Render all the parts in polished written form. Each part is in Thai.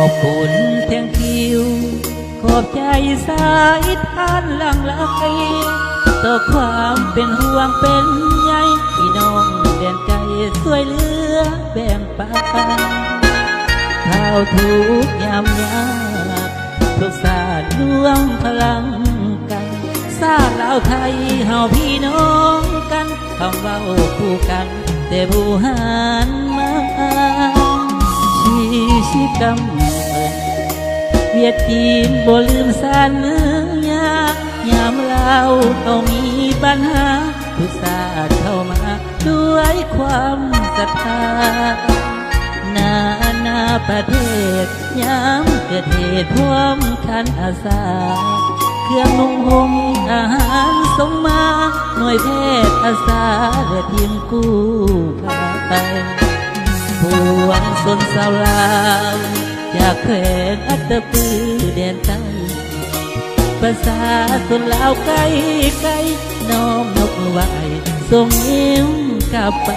อบคุณแทงคิวขอบใจสายทานหลังไหลต่อความเป็นห่วงเป็นใยพี่น้องแดนไกลสวยเหลือแบ่งปันข้าวทุกยามยากทุกศาสตร์รวมพลังกันสร้างลาวไทยเฮาพี่น้องกันคำว่าคู่กันแต่ผู้หารมาชีกำเวียดจีนบ่ลืมสานเนื้อยามเราเขามีปัญหาทุกศาสตร์เข้ามาด้วยความศรัทธานาประเทศยามเกิดเหตุพร้อมขันอาสาเครื่องนุ่งห่มอาหารส่งมาหน่วยแพทย์อาสาและทีมกู้ภัยพวงสนสาวลาวจากแขวงอัตตปือแดนใต้ภาษาคนลาวไกลไกลน้อมนกไหวส่งยิ้มกลับไป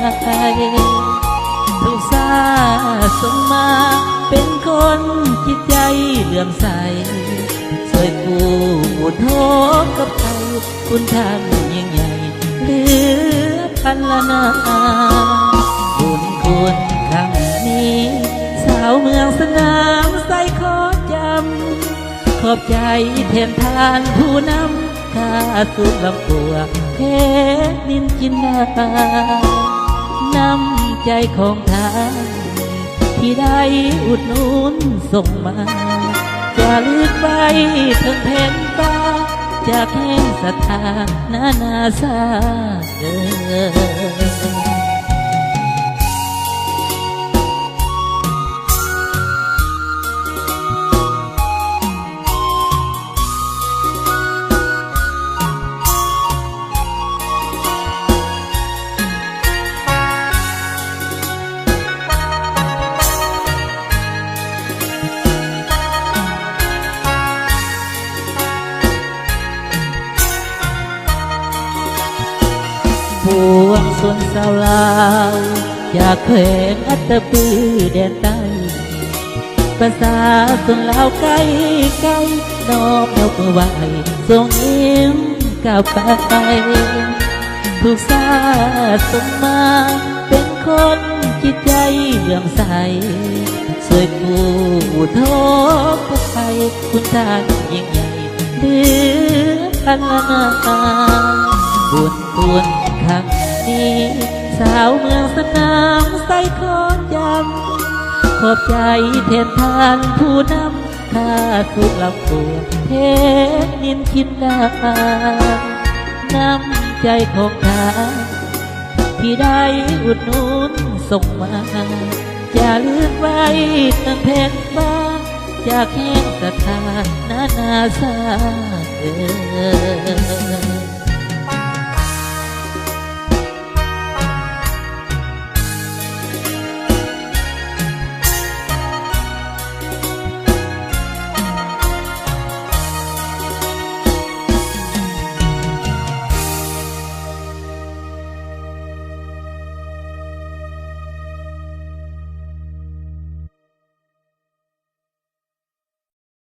ทุกสาส่งมาเป็นคนจิตใจเหลื่อมใสสวยคู่อุทกกับไทยคุณท่านยิ่งใหญ่เหลือพันละนาบุญคุณครั้งนี้สาวเมืองสนามใสขอจำขอบใจแทนทานผู้นำข้าสู่ลำปัวเพชรนินจินดานำใจของท่านที่ได้อุดหนุนส่งมาจะลึกไปถึงแผ่นฟ้าจากแห่งศรัทธานาซาพวงสนสาวลาวจากแขวงอัตตปือแดนใต้ภาษาคนลาวไกลไกลนอบนกไหวส่งยิ้มกับไปทุกสาส่งมาเป็นคนจิตใจเหลื่อมใสสวยคู่อุทกกับไทยคุณท่านยิ่งใหญ่เหลือพันละนาบุญคุณครั้งนี้สาวเมืองสนามใสขอจำขอบใจแทนทานผู้นำข้าสู่ลำปัวเพชรนินจินดานำใจของข้าที่ได้อุดหนุนส่งมาจะเลือกไว้ตั้งแผ่นฟ้าจากแห่งศรัทธานาซา